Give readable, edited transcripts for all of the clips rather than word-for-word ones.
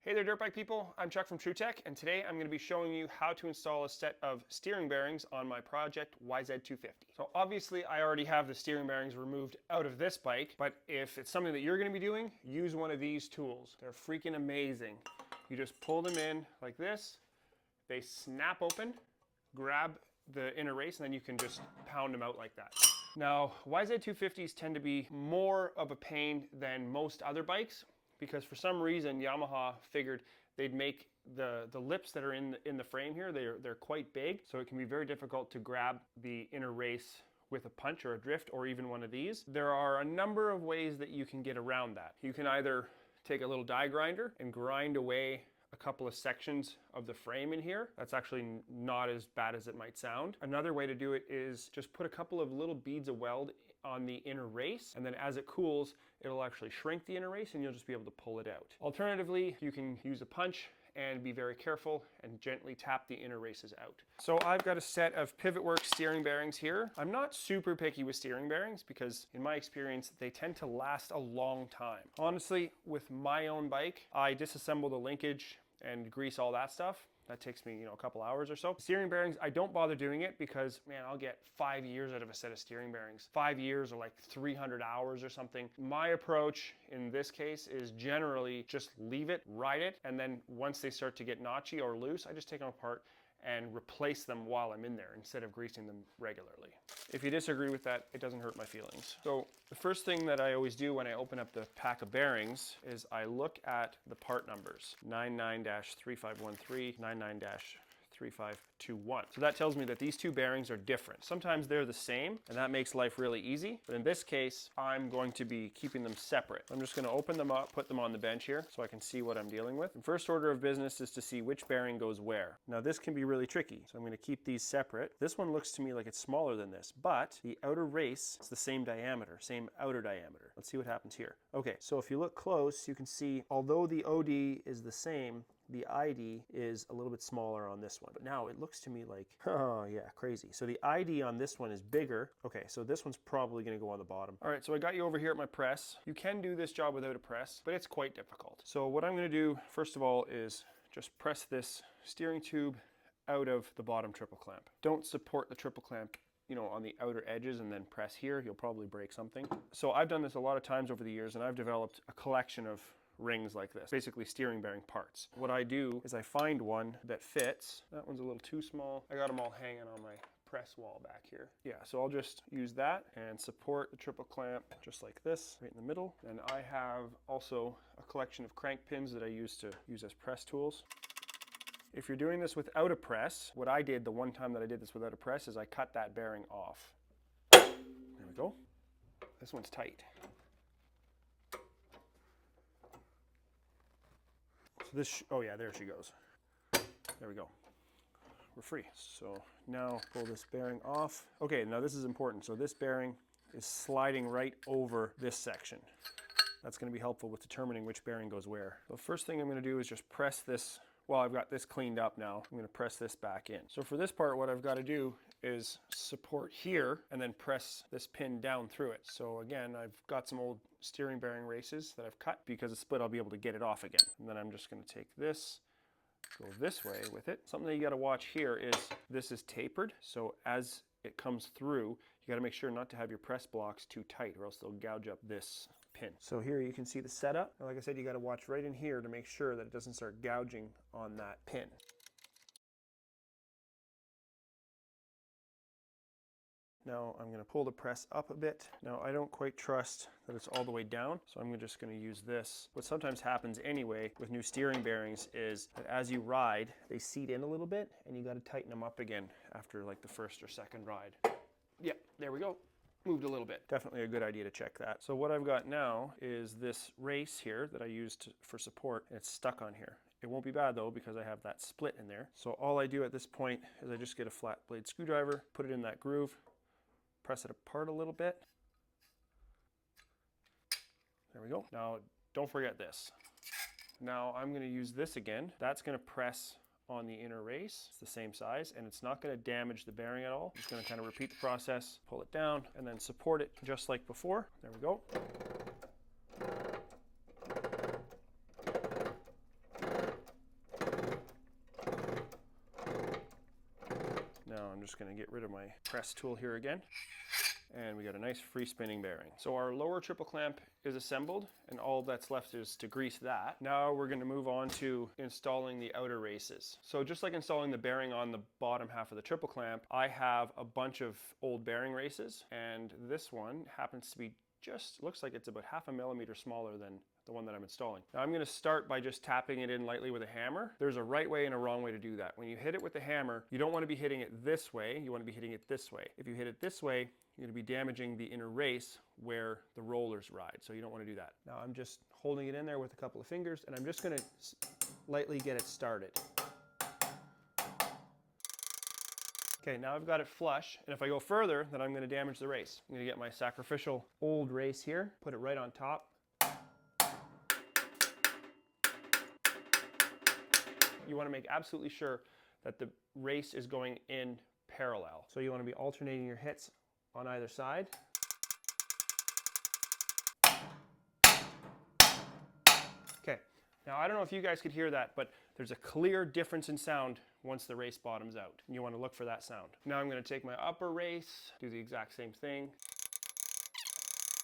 Hey there, dirt bike people. I'm Chuck from TrueTech, and today I'm going to be showing you how to install a set of steering bearings on my project YZ250. So obviously I already have the steering bearings removed out of this bike, but if it's something that you're going to be doing, use one of these tools. They're freaking amazing. You just pull them in like this, they snap open, grab the inner race, and then you can just pound them out like that. Now, YZ250s tend to be more of a pain than most other bikes, because for some reason Yamaha figured they'd make the lips that are in the frame here, they're quite big, so it can be very difficult to grab the inner race with a punch or a drift or even one of these. There are a number of ways that you can get around that. You can either take a little die grinder and grind away a couple of sections of the frame in here. That's actually not as bad as it might sound. Another way to do it is just put a couple of little beads of weld on the inner race, and then as it cools, it'll actually shrink the inner race and you'll just be able to pull it out. Alternatively, you can use a punch and be very careful and gently tap the inner races out. So I've got a set of PivotWorks steering bearings here. I'm not super picky with steering bearings because in my experience, they tend to last a long time. Honestly, with my own bike, I disassemble the linkage and grease all that stuff. That takes me, a couple hours or so. Steering bearings, I don't bother doing it because, man, I'll get 5 years out of a set of steering bearings. 5 years or like 300 hours or something. My approach in this case is generally just leave it, ride it, and then once they start to get notchy or loose, I just take them apart and replace them while I'm in there instead of greasing them regularly. If you disagree with that, it doesn't hurt my feelings. So the first thing that I always do when I open up the pack of bearings is I look at the part numbers, 99-3513, 99-3521. So that tells me that these two bearings are different. Sometimes they're the same, and that makes life really easy. But in this case, I'm going to be keeping them separate. I'm just going to open them up, put them on the bench here so I can see what I'm dealing with. The first order of business is to see which bearing goes where. Now this can be really tricky, so I'm going to keep these separate. This one looks to me like it's smaller than this, but the outer race is the same diameter, same outer diameter. Let's see what happens here. Okay, so if you look close, you can see although the OD is the same, the ID is a little bit smaller on this one. But now it looks to me like, oh yeah, crazy. So the ID on this one is bigger. Okay, so this one's probably gonna go on the bottom. All right, so I got you over here at my press. You can do this job without a press, but it's quite difficult. So what I'm gonna do, first of all, is just press this steering tube out of the bottom triple clamp. Don't support the triple clamp on the outer edges and then press here. You'll probably break something. So I've done this a lot of times over the years, and I've developed a collection of rings like this, basically steering bearing parts. What I do is I find one that fits. That one's a little too small. I got them all hanging on my press wall back here. Yeah, so I'll just use that and support the triple clamp just like this, right in the middle. And I have also a collection of crank pins that I use as press tools. If you're doing this without a press, what I did the one time that I did this without a press is I cut that bearing off. There we go. This one's tight. Oh yeah, there she goes. There we go. We're free. So now pull this bearing off. Okay, now this is important. So this bearing is sliding right over this section. That's going to be helpful with determining which bearing goes where. The first thing I'm going to do is just press this. Well, I've got this cleaned up now. I'm going to press this back in. So for this part, what I've got to do is support here and then press this pin down through it. So again, I've got some old steering bearing races that I've cut. Because it's split, I'll be able to get it off again. And then I'm just going to take this, go this way with it. Something that you got to watch here is this is tapered. So as it comes through, you got to make sure not to have your press blocks too tight or else they'll gouge up this pin. So here you can see the setup. Like I said, you got to watch right in here to make sure that it doesn't start gouging on that pin. Now I'm going to pull the press up a bit. Now I don't quite trust that it's all the way down, so I'm just going to use this. What sometimes happens anyway with new steering bearings is that as you ride, they seat in a little bit and you got to tighten them up again after like the first or second ride. Yeah, there we go. Moved a little bit. Definitely a good idea to check that. So what I've got now is this race here that I used for support, and it's stuck on here. It won't be bad though because I have that split in there. So all I do at this point is I just get a flat blade screwdriver, put it in that groove, press it apart a little bit. There we go. Now don't forget this. Now I'm going to use this again. That's going to press on the inner race. It's the same size and it's not going to damage the bearing at all. I'm just going to kind of repeat the process, pull it down and then support it just like before. There we go. just going to get rid of my press tool here again. And we got a nice free spinning bearing. So our lower triple clamp is assembled, and all that's left is to grease that. Now we're going to move on to installing the outer races. So just like installing the bearing on the bottom half of the triple clamp, I have a bunch of old bearing races, and this one happens to be just, looks like it's about 0.5 millimeter smaller than the one that I'm installing. Now I'm going to start by just tapping it in lightly with a hammer. There's a right way and a wrong way to do that. When you hit it with the hammer, you don't want to be hitting it this way, you want to be hitting it this way. If you hit it this way, you're going to be damaging the inner race where the rollers ride, so you don't want to do that. Now I'm just holding it in there with a couple of fingers, and I'm just going to lightly get it started. Okay, now I've got it flush, and if I go further, then I'm going to damage the race. I'm going to get my sacrificial old race here, put it right on top. You want to make absolutely sure that the race is going in parallel. So you want to be alternating your hits on either side. Okay, now I don't know if you guys could hear that, but there's a clear difference in sound once the race bottoms out. And you want to look for that sound. Now I'm going to take my upper race, do the exact same thing.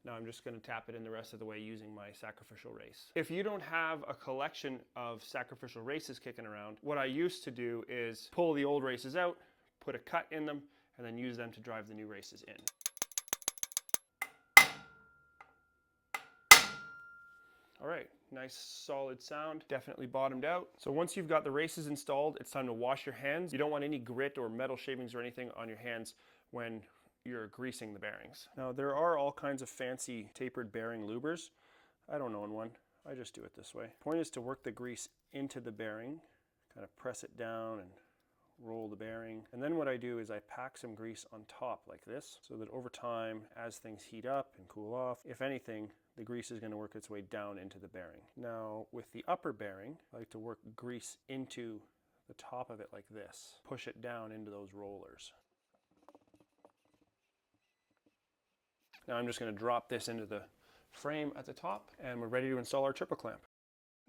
Now I'm just going to tap it in the rest of the way using my sacrificial race. If you don't have a collection of sacrificial races kicking around, what I used to do is pull the old races out, put a cut in them, and then use them to drive the new races in. All right, nice solid sound, definitely bottomed out. So once you've got the races installed, it's time to wash your hands. You don't want any grit or metal shavings or anything on your hands when you're greasing the bearings. Now there are all kinds of fancy tapered bearing lubers. I don't own one, I just do it this way. Point is to work the grease into the bearing, kind of press it down and roll the bearing. And then what I do is I pack some grease on top like this, so that over time, as things heat up and cool off, if anything, the grease is going to work its way down into the bearing. Now with the upper bearing, I like to work grease into the top of it like this. Push it down into those rollers. Now I'm just going to drop this into the frame at the top, and we're ready to install our triple clamp.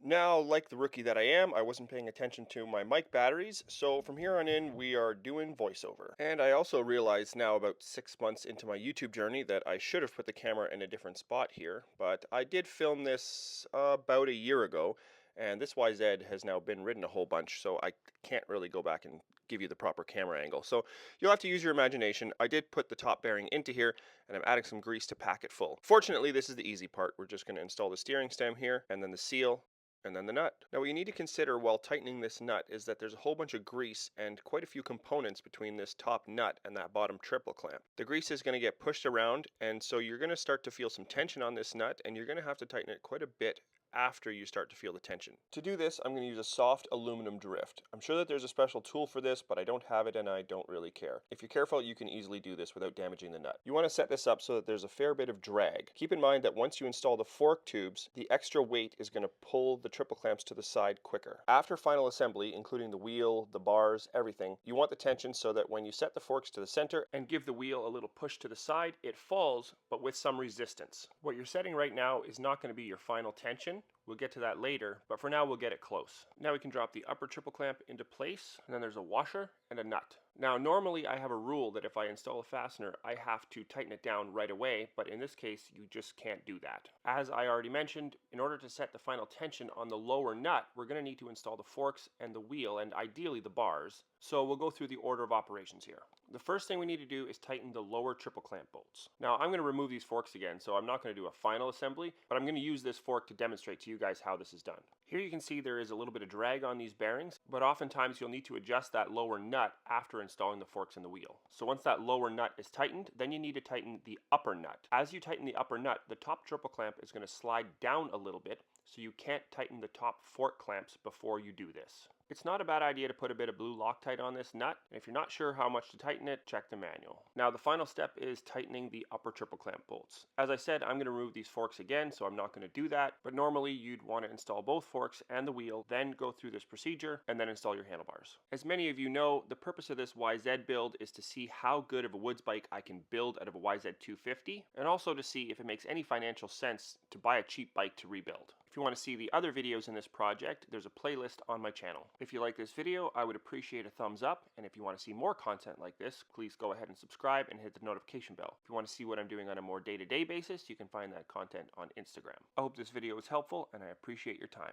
Now, like the rookie that I am, I wasn't paying attention to my mic batteries, so from here on in, we are doing voiceover. And I also realized now, about 6 months into my YouTube journey, that I should have put the camera in a different spot here, but I did film this about a year ago, and this YZ has now been ridden a whole bunch, so I can't really go back and give you the proper camera angle. So you'll have to use your imagination. I did put the top bearing into here, and I'm adding some grease to pack it full. Fortunately, this is the easy part. We're just going to install the steering stem here, and then the seal, and then the nut. Now what you need to consider while tightening this nut is that there's a whole bunch of grease and quite a few components between this top nut and that bottom triple clamp. The grease is going to get pushed around, and so you're going to start to feel some tension on this nut, and you're going to have to tighten it quite a bit after you start to feel the tension. To do this, I'm going to use a soft aluminum drift. I'm sure that there's a special tool for this, but I don't have it and I don't really care. If you're careful, you can easily do this without damaging the nut. You want to set this up so that there's a fair bit of drag. Keep in mind that once you install the fork tubes, the extra weight is going to pull the triple clamps to the side quicker. After final assembly, including the wheel, the bars, everything, you want the tension so that when you set the forks to the center and give the wheel a little push to the side, it falls, but with some resistance. What you're setting right now is not going to be your final tension. We'll get to that later, but for now we'll get it close. Now we can drop the upper triple clamp into place, and then there's a washer and a nut. Now normally I have a rule that if I install a fastener, I have to tighten it down right away, but in this case you just can't do that. As I already mentioned, in order to set the final tension on the lower nut, we're going to need to install the forks and the wheel, and ideally the bars. So we'll go through the order of operations here. The first thing we need to do is tighten the lower triple clamp bolts. Now I'm going to remove these forks again, so I'm not going to do a final assembly, but I'm going to use this fork to demonstrate to you guys how this is done. Here you can see there is a little bit of drag on these bearings, but oftentimes you'll need to adjust that lower nut after installing the forks in the wheel. So once that lower nut is tightened, then you need to tighten the upper nut. As you tighten the upper nut, the top triple clamp is going to slide down a little bit, so you can't tighten the top fork clamps before you do this. It's not a bad idea to put a bit of blue Loctite on this nut, and if you're not sure how much to tighten it, check the manual. Now the final step is tightening the upper triple clamp bolts. As I said, I'm going to remove these forks again, so I'm not going to do that, but normally you'd want to install both forks and the wheel, then go through this procedure, and then install your handlebars. As many of you know, the purpose of this YZ build is to see how good of a woods bike I can build out of a YZ250, and also to see if it makes any financial sense to buy a cheap bike to rebuild. If you want to see the other videos in this project, there's a playlist on my channel. If you like this video, I would appreciate a thumbs up, and if you want to see more content like this, please go ahead and subscribe and hit the notification bell. If you want to see what I'm doing on a more day-to-day basis, you can find that content on Instagram. I hope this video was helpful, and I appreciate your time.